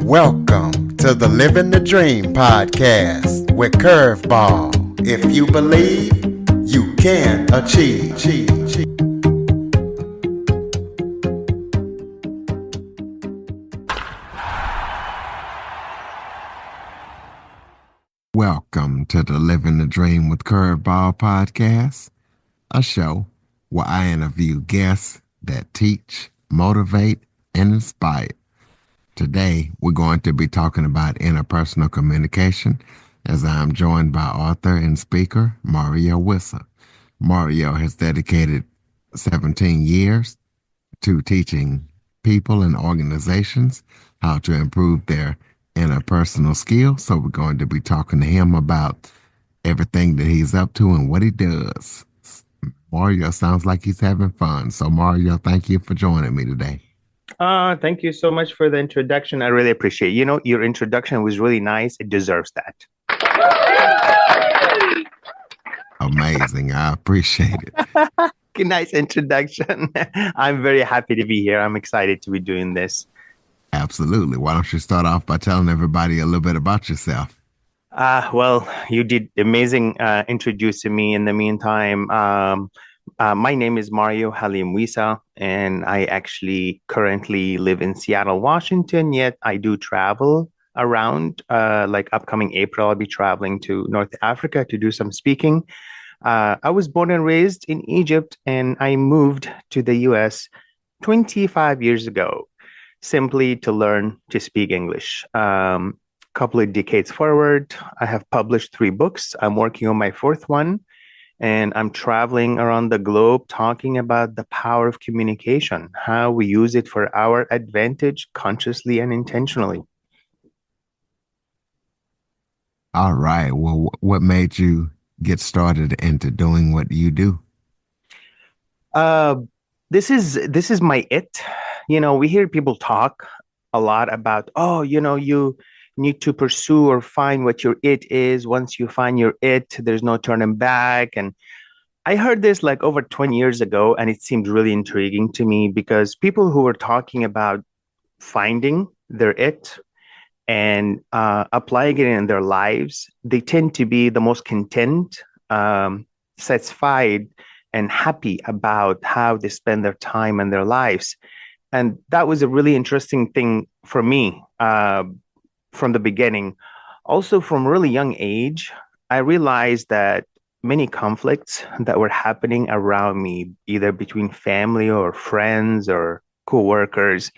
Welcome to the Living the Dream podcast with Curveball. If you believe, you can achieve. Welcome to the Living the Dream with Curveball podcast, a show where I interview guests that teach, motivate, and inspire. Today, we're going to be talking about interpersonal communication as I'm joined by author and speaker Mario Wissa. Mario has dedicated 17 years to teaching people and organizations how to improve their interpersonal skills. So we're going to be talking to him about everything that he's up to and what he does. Mario sounds like he's having fun. So Mario, thank you for joining me today. Thank you so much for the introduction. I really appreciate it. You know, your introduction was really nice. It deserves that. Amazing. I appreciate it. Nice introduction. I'm very happy to be here. I'm excited to be doing this. Absolutely. Why don't you start off by telling everybody a little bit about yourself? Well, you did amazing introducing me. In the meantime, my name is Mario Wissa, and I actually currently live in Seattle, Washington, yet I do travel around. Like upcoming April, I'll be traveling to North Africa to do some speaking. I was born and raised in Egypt, and I moved to the US 25 years ago, simply to learn to speak English. Couple of decades forward, I have published 3 books. I'm working on my 4th one. And I'm traveling around the globe talking about the power of communication, how we use it for our advantage consciously and intentionally. All right. Well, what made you get started into doing what you do? This is my it. You know, we hear people talk a lot about, you need to pursue or find what your it is. Once you find your it, there's no turning back. And I heard this like over 20 years ago, and it seemed really intriguing to me because people who were talking about finding their it and applying it in their lives, they tend to be the most content, satisfied, and happy about how they spend their time and their lives. And that was a really interesting thing for me from the beginning. Also, from really young age, I realized that many conflicts that were happening around me, either between family or friends or coworkers.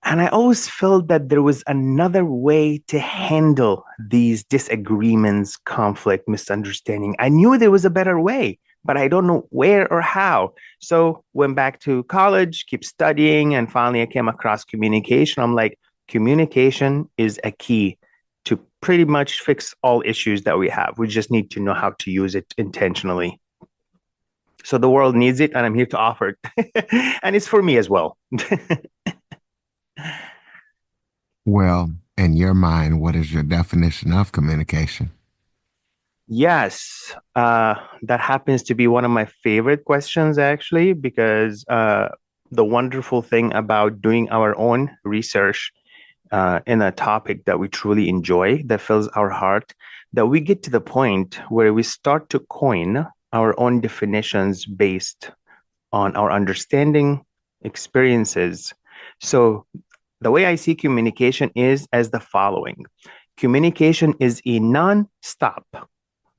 And I always felt that there was another way to handle these disagreements, conflict, misunderstanding. I knew there was a better way, but I don't know where or how. So went back to college, keep studying, and finally I came across communication. I'm like, communication is a key to pretty much fix all issues that we have. We just need to know how to use it intentionally. So the world needs it, and I'm here to offer it. And it's for me as well. Well, in your mind, what is your definition of communication? Yes, that happens to be one of my favorite questions, actually, because the wonderful thing about doing our own research in a topic that we truly enjoy, that fills our heart, that we get to the point where we start to coin our own definitions based on our understanding, experiences. So the way I see communication is as the following. Communication is a non-stop,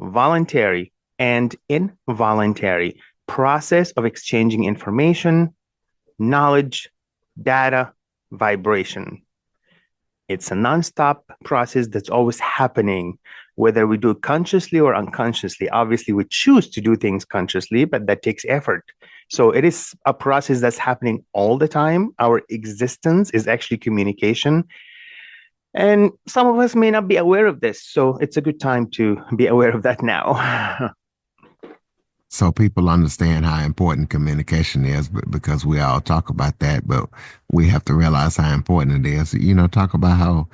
voluntary, and involuntary process of exchanging information, knowledge, data, vibration. It's a nonstop process that's always happening, whether we do it consciously or unconsciously. Obviously, we choose to do things consciously, but that takes effort. So it is a process that's happening all the time. Our existence is actually communication. And some of us may not be aware of this. So it's a good time to be aware of that now. So people understand how important communication is, because we all talk about that, but we have to realize how important it is. Talk about how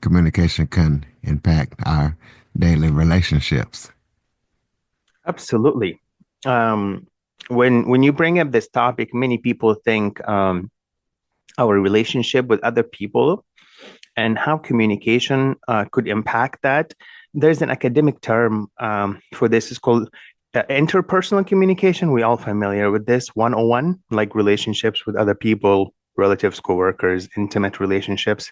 communication can impact our daily relationships. Absolutely. When you bring up this topic, many people think our relationship with other people and how communication could impact that. There's an academic term for this. It's called interpersonal communication. We're all familiar with this 101, like relationships with other people, relatives, coworkers, intimate relationships.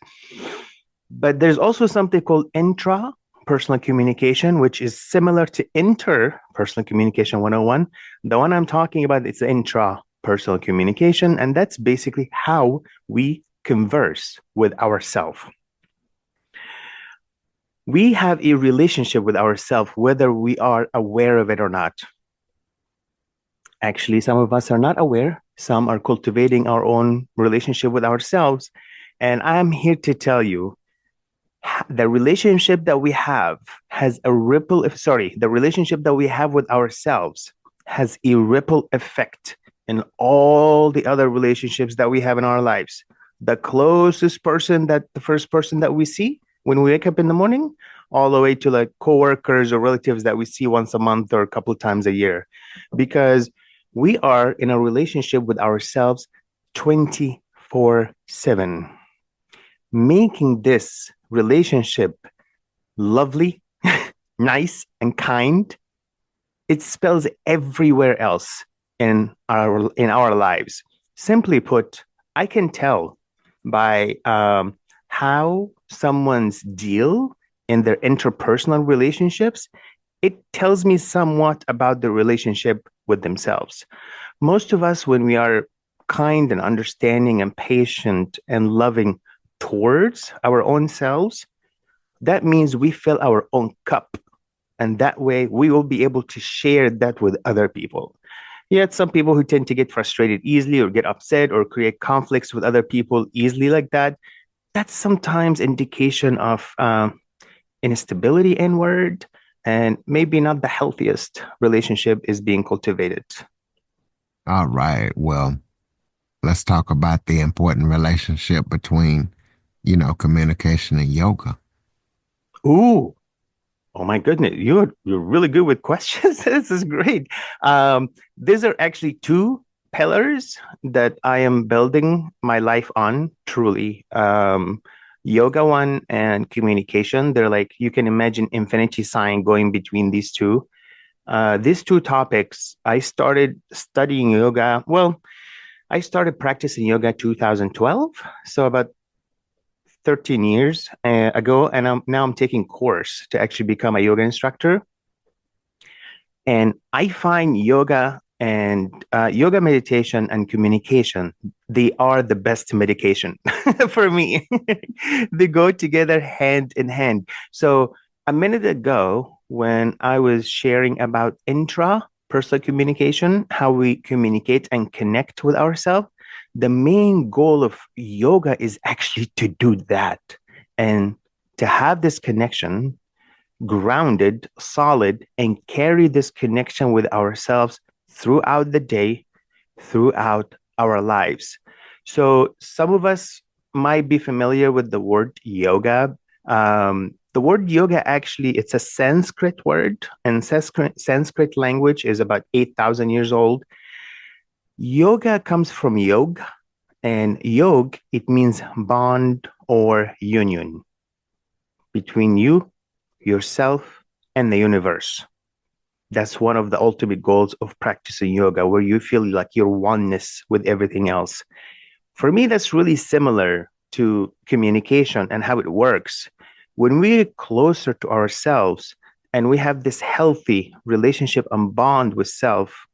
But there's also something called intrapersonal communication, which is similar to interpersonal communication 101. The one I'm talking about is intrapersonal communication, and that's basically how we converse with ourselves. We have a relationship with ourselves, whether we are aware of it or not. Actually, some of us are not aware. Some are cultivating our own relationship with ourselves. And I'm here to tell you the relationship that we have has a ripple, the relationship that we have with ourselves has a ripple effect in all the other relationships that we have in our lives. The closest person, the first person that we see when we wake up in the morning, all the way to like coworkers or relatives that we see once a month or a couple of times a year, because we are in a relationship with ourselves 24/7. Making this relationship lovely, nice, and kind, it spells everywhere else in our lives. Simply put, I can tell by how someone's deal in their interpersonal relationships, it tells me somewhat about the relationship with themselves. Most of us, when we are kind and understanding and patient and loving towards our own selves, that means we fill our own cup. And that way we will be able to share that with other people. Yet some people who tend to get frustrated easily or get upset or create conflicts with other people easily like that, that's sometimes indication of instability inward, and maybe not the healthiest relationship is being cultivated. All right. Well, let's talk about the important relationship between, communication and yoga. Ooh, oh my goodness, you're really good with questions. This is great. These are actually two pillars that I am building my life on, truly. Yoga one and communication. They're like, you can imagine infinity sign going between these two. These two topics, I started studying yoga. Well, I started practicing yoga 2012, so about 13 years ago, and I'm taking course to actually become a yoga instructor. And I find yoga and yoga meditation and communication, they are the best medication for me. They go together hand in hand. So a minute ago, when I was sharing about intrapersonal communication, how we communicate and connect with ourselves, the main goal of yoga is actually to do that and to have this connection grounded, solid, and carry this connection with ourselves throughout the day, throughout our lives. So some of us might be familiar with the word yoga. The word yoga actually, it's a Sanskrit word, and Sanskrit language is about 8,000 years old. Yoga comes from yog, and yog, it means bond or union between you, yourself, and the universe. That's one of the ultimate goals of practicing yoga, where you feel like you're oneness with everything else. For me, that's really similar to communication and how it works. When we're closer to ourselves and we have this healthy relationship and bond with self,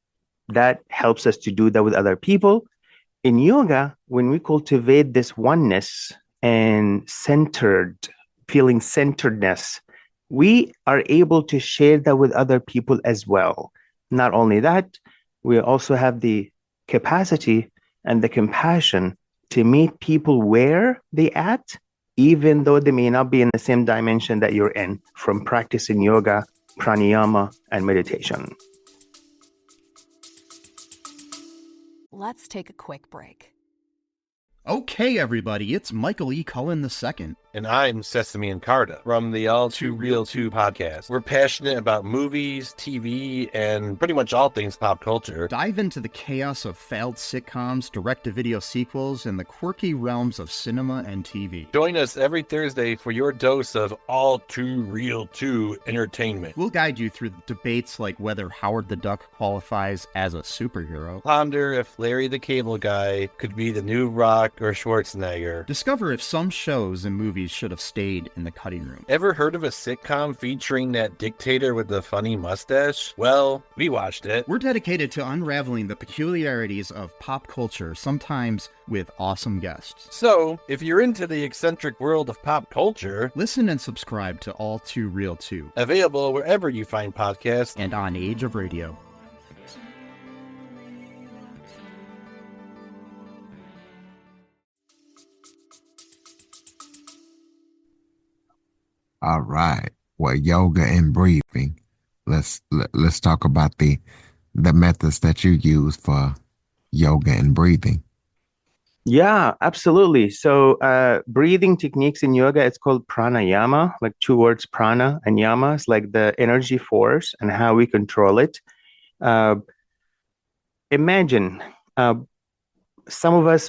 that helps us to do that with other people. In yoga, when we cultivate this oneness and feeling centeredness, we are able to share that with other people as well. Not only that, we also have the capacity and the compassion to meet people where they at, even though they may not be in the same dimension that you're in, from practicing yoga, pranayama, and meditation. Let's take a quick break. Okay, everybody, it's Michael E. Cullen II. And I'm Sesame and Carta from the All Too Real 2 podcast. We're passionate about movies, TV, and pretty much all things pop culture. Dive into the chaos of failed sitcoms, direct-to-video sequels, and the quirky realms of cinema and TV. Join us every Thursday for your dose of All Too Real 2 entertainment. We'll guide you through debates like whether Howard the Duck qualifies as a superhero. Ponder if Larry the Cable Guy could be the new Rock or Schwarzenegger. Discover if some shows and movies should have stayed in the cutting room. Ever heard of a sitcom featuring that dictator with the funny mustache? Well, we watched it. We're dedicated to unraveling the peculiarities of pop culture, sometimes with awesome guests. So, if you're into the eccentric world of pop culture, listen and subscribe to All Too Real 2. Available wherever you find podcasts and on Age of Radio. All right. Well, yoga and breathing. Let's talk about the methods that you use for yoga and breathing. Yeah, absolutely. So breathing techniques in yoga, it's called pranayama, like two words, prana and yama. It's like the energy force and how we control it. Imagine some of us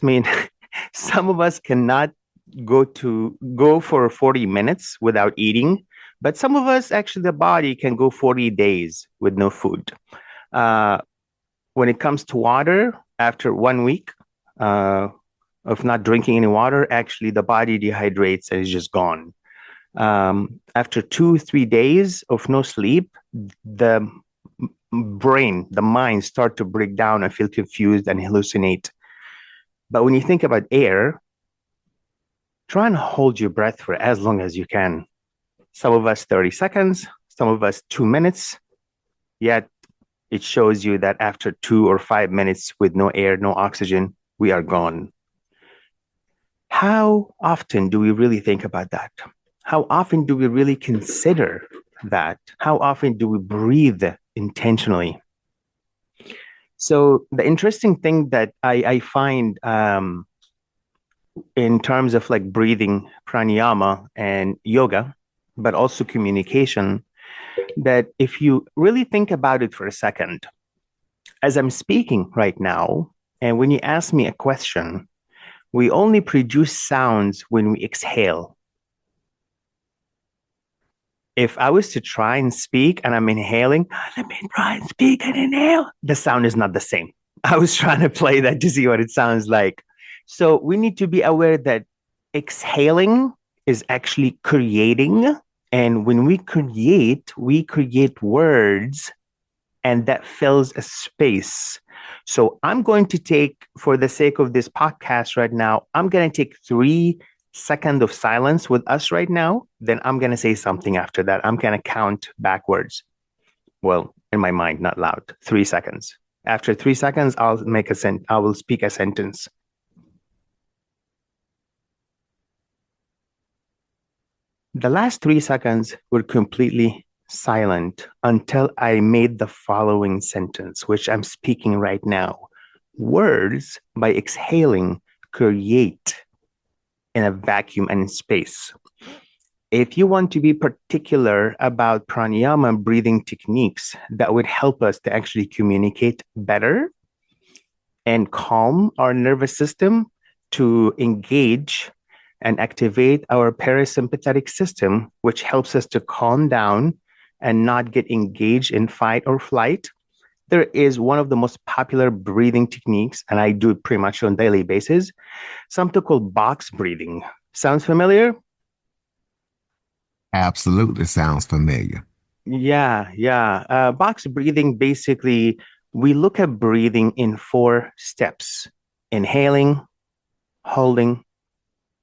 some of us cannot go for 40 minutes without eating, but some of us actually the body can go 40 days with no food. When it comes to water, after 1 week of not drinking any water, actually the body dehydrates and is just gone. After 2-3 days of no sleep, the brain, the mind start to break down and feel confused and hallucinate. But when you think about air, try and hold your breath for as long as you can. Some of us 30 seconds, some of us 2 minutes, yet it shows you that after 2 or 5 minutes with no air, no oxygen, we are gone. How often do we really think about that? How often do we really consider that? How often do we breathe intentionally? So the interesting thing that I find in terms of like breathing, pranayama and yoga, but also communication, that if you really think about it for a second, as I'm speaking right now, and when you ask me a question, we only produce sounds when we exhale. If I was to try and speak and I'm inhaling, let me try and speak and inhale, the sound is not the same. I was trying to play that to see what it sounds like. So we need to be aware that exhaling is actually creating. And when we create words, and that fills a space. So I'm going to take, for the sake of this podcast right now, I'm going to take 3 seconds of silence with us right now. Then I'm going to say something after that. I'm going to count backwards. Well, in my mind, not loud. 3 seconds. After 3 seconds, I will speak a sentence. The last 3 seconds were completely silent until I made the following sentence, which I'm speaking right now. Words, by exhaling, create in a vacuum and in space. If you want to be particular about pranayama breathing techniques that would help us to actually communicate better and calm our nervous system, to engage and activate our parasympathetic system, which helps us to calm down and not get engaged in fight or flight, there is one of the most popular breathing techniques, and I do it pretty much on a daily basis, something called box breathing. Sounds familiar? Absolutely sounds familiar. Yeah. Box breathing, basically, we look at breathing in 4 steps. Inhaling, holding,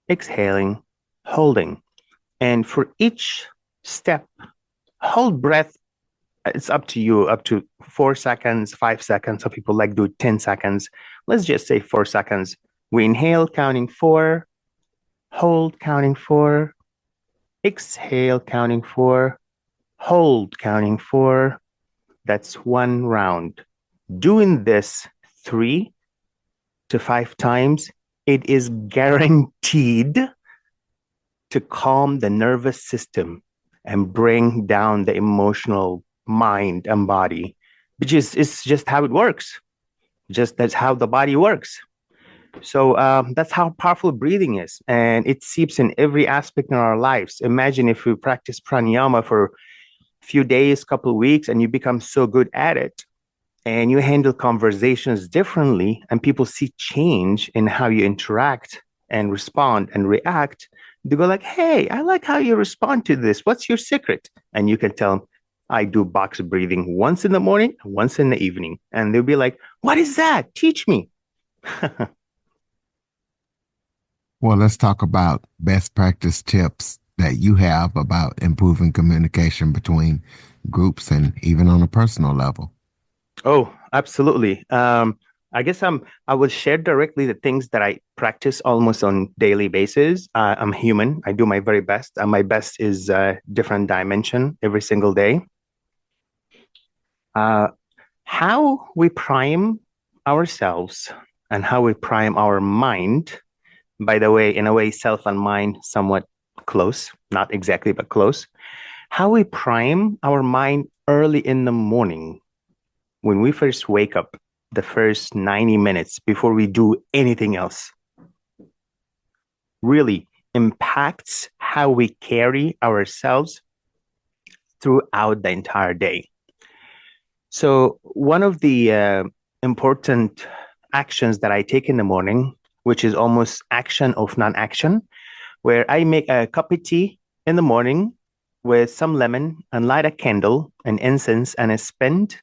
exhaling, holding. And for each step, hold breath. It's up to you, up to 4 seconds, 5 seconds. Some people like do 10 seconds. Let's just say 4 seconds. We inhale, counting 4, hold, counting 4, exhale, counting 4, hold, counting 4. That's 1 round. Doing this 3 to 5 times it is guaranteed to calm the nervous system and bring down the emotional mind and body, which is it's just how it works. Just that's how the body works. So that's how powerful breathing is, and it seeps in every aspect in our lives. Imagine if we practice pranayama for a few days, couple of weeks, and you become so good at it, and you handle conversations differently, and people see change in how you interact and respond and react. They go like, "Hey, I like how you respond to this. What's your secret?" And you can tell them, "I do box breathing once in the morning, once in the evening." And they'll be like, "What is that? Teach me." Well, let's talk about best practice tips that you have about improving communication between groups and even on a personal level. Oh, absolutely. I guess I will share directly the things that I practice almost on daily basis. I'm human. I do my very best, and my best is a different dimension every single day. Uh, how we prime ourselves and how we prime our mind, by the way, in a way, self and mind somewhat close, not exactly, but close. How we prime our mind early in the morning when we first wake up, the first 90 minutes before we do anything else, really impacts how we carry ourselves throughout the entire day. So, one of the important actions that I take in the morning, which is almost action of non action, where I make a cup of tea in the morning with some lemon and light a candle and incense, and I spend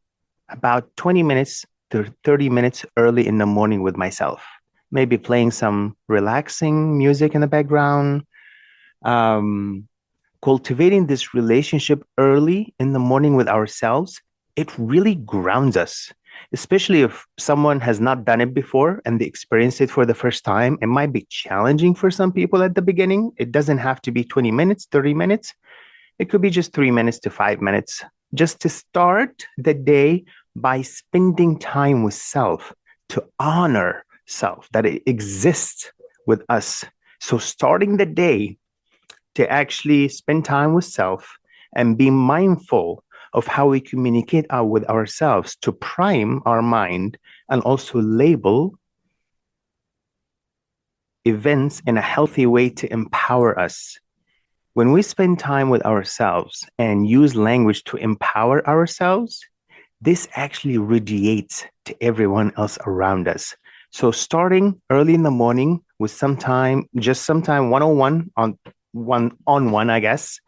about 20 minutes to 30 minutes early in the morning with myself, maybe playing some relaxing music in the background, um, cultivating this relationship early in the morning with ourselves. It really grounds us, especially if someone has not done it before and they experience it for the first time. It might be challenging for some people at the beginning. It doesn't have to be 20 minutes, 30 minutes. It could be just 3 minutes to 5 minutes, just to start the day by spending time with self, to honor self, that it exists with us. So, starting the day to actually spend time with self and be mindful of how we communicate with ourselves to prime our mind and also label events in a healthy way to empower us. When we spend time with ourselves and use language to empower ourselves, this actually radiates to everyone else around us. So starting early in the morning with some time, just some time one-on-one on one, I guess,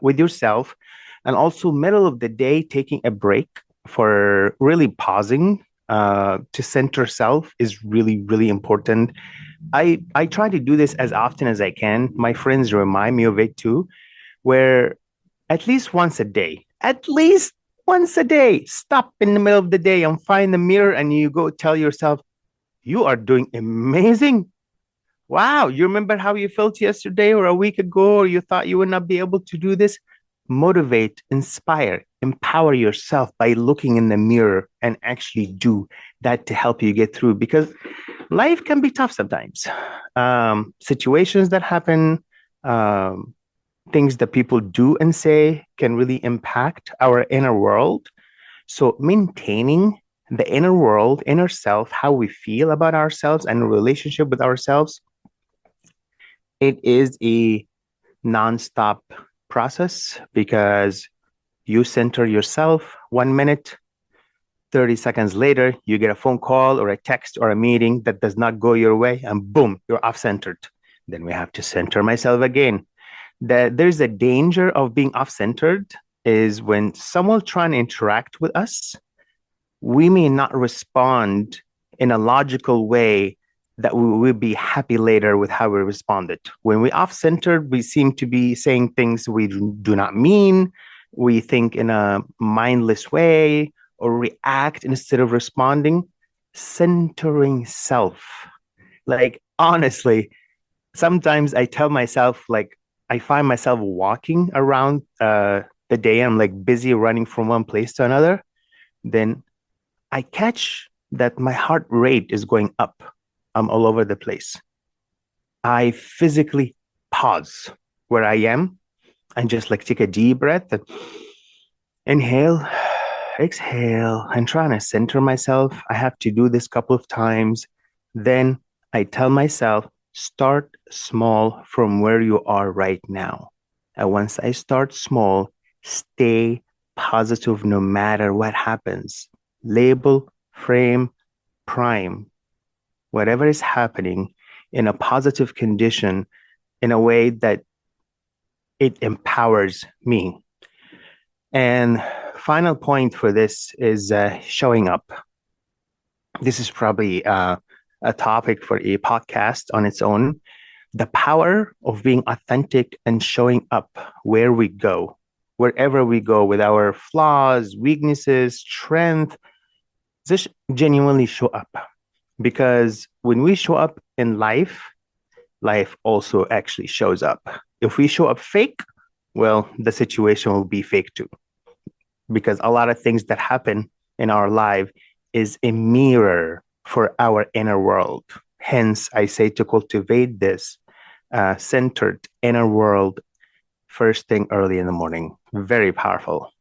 with yourself, and also middle of the day taking a break for really pausing to center self is really, really important. I try to do this as often as I can. My friends remind me of it too, where at least once a day, stop in the middle of the day and find the mirror and you go tell yourself, you are doing amazing. Wow, you remember how you felt yesterday or a week ago, or you thought you would not be able to do this? Motivate, inspire, empower yourself by looking in the mirror and actually do that to help you get through, because life can be tough sometimes. Situations that happen, things that people do and say can really impact our inner world. So maintaining the inner world, inner self, how we feel about ourselves and relationship with ourselves, it is a nonstop process, because you center yourself 1 minute, 30 seconds later, you get a phone call or a text or a meeting that does not go your way, and boom, you're off centered. Then we have to center myself again. There's a danger of being off centered is when someone trying to interact with us, we may not respond in a logical way that we will be happy later with how we responded. When we off centered, we seem to be saying things we do not mean. We think in a mindless way or react instead of responding. Centering self. Like, honestly, sometimes I tell myself, like, I find myself walking around the day. I'm like busy running from one place to another. Then I catch that my heart rate is going up. I'm all over the place. I physically pause where I am and just like take a deep breath and inhale, exhale, and trying to center myself. I have to do this a couple of times. Then I tell myself, start small from where you are right now. And once I start small, stay positive no matter what happens. Label, frame, prime, whatever is happening in a positive condition in a way that it empowers me. And final point for this is showing up. This is probably a topic for a podcast on its own. The power of being authentic and showing up where we go, wherever we go with our flaws, weaknesses, strength, just genuinely show up. Because when we show up in life, life also actually shows up. If we show up fake, well, the situation will be fake too. Because a lot of things that happen in our life is a mirror for our inner world. Hence, I say to cultivate this centered inner world first thing early in the morning. Very powerful.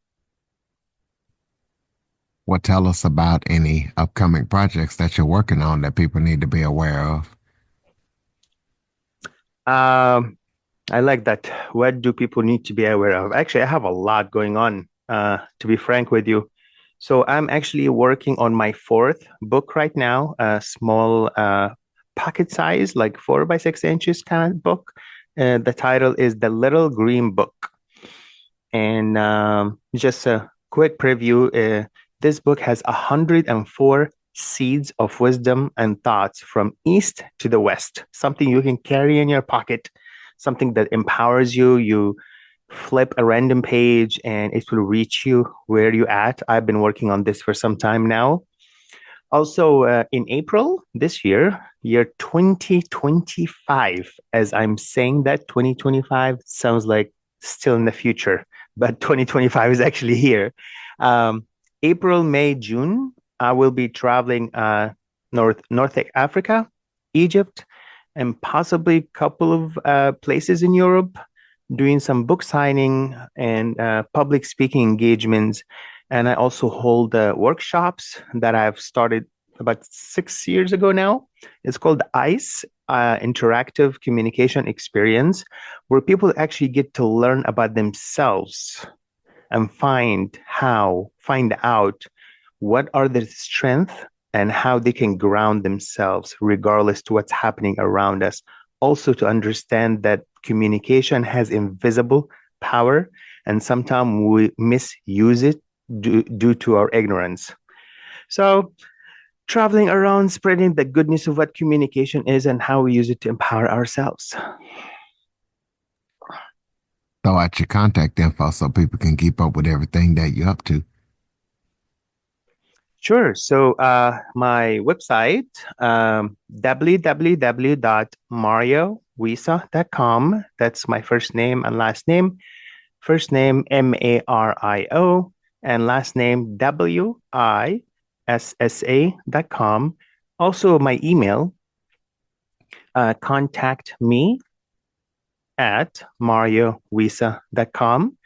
Well, tell us about any upcoming projects that you're working on that people need to be aware of. I like that. What do people need to be aware of? Actually, I have a lot going on, to be frank with you. So I'm actually working on my fourth book right now, a small pocket size, like 4 by 6 inches kind of book. The title is The Little Green Book. And just a quick preview, this book has 104 seeds of wisdom and thoughts from east to the west, something you can carry in your pocket, something that empowers you. You flip a random page and it will reach you where you're at. I've been working on this for some time now. Also, in April this year 2025, as I'm saying that, 2025 sounds like still in the future, but 2025 is actually here. April, May, June, I will be traveling North Africa, Egypt, and possibly a couple of places in Europe, doing some book signing and public speaking engagements. And I also hold workshops that I've started about 6 years ago now. It's called ICE, Interactive Communication Experience, where people actually get to learn about themselves and find out what are their strengths and how they can ground themselves regardless to what's happening around us. Also to understand that communication has invisible power and sometimes we misuse it due to our ignorance. So traveling around spreading the goodness of what communication is and how we use it to empower ourselves. Throw out your contact info so people can keep up with everything that you're up to. Sure. So my website, www.mariowissa.com. That's my first name and last name. First name Mario and last name Wissa.com. Also my email, contact me at mariowissa.com.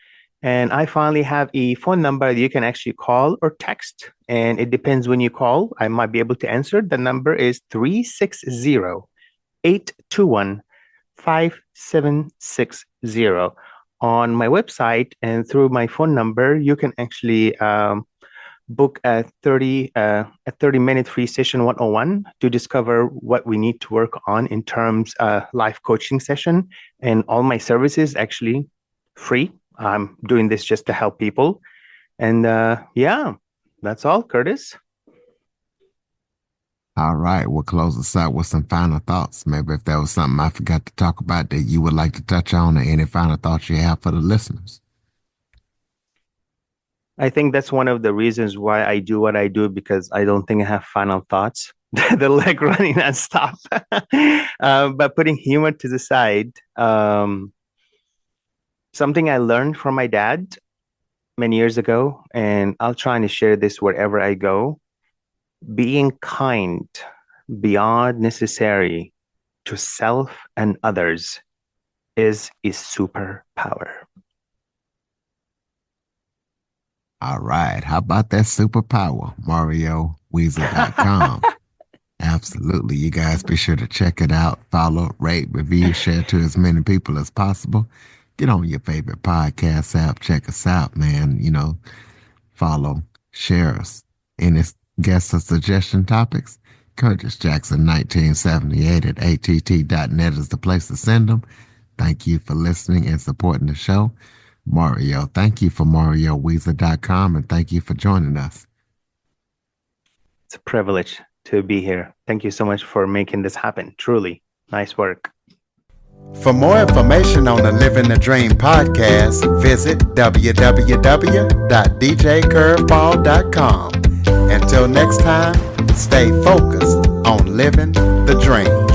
And I finally have a phone number that you can actually call or text. And it depends when you call. I might be able to answer. The number is 360-821-5760. On my website and through my phone number, you can actually book a 30-minute free session 101 to discover what we need to work on in terms of life coaching session. And all my services actually free. I'm doing this just to help people. And yeah, that's all, Curtis. All right, we'll close this out with some final thoughts. Maybe if there was something I forgot to talk about that you would like to touch on, or any final thoughts you have for the listeners. I think that's one of the reasons why I do what I do, because I don't think I have final thoughts. They're like running nonstop. But putting humor to the side, something I learned from my dad many years ago, and I'll try to share this wherever I go. Being kind beyond necessary to self and others is a superpower. All right. How about that superpower? MarioWissa.com. Absolutely. You guys be sure to check it out. Follow, rate, review, share to as many people as possible. Get on your favorite podcast app. Check us out, man. Follow, share us. Any guest or suggestion topics? Curtis Jackson 1978 at att.net is the place to send them. Thank you for listening and supporting the show. Mario, thank you for MarioWissa.com, and thank you for joining us. It's a privilege to be here. Thank you so much for making this happen. Truly, nice work. For more information on the Living the Dream podcast, visit www.djcurveball.com. Until next time, stay focused on living the dream.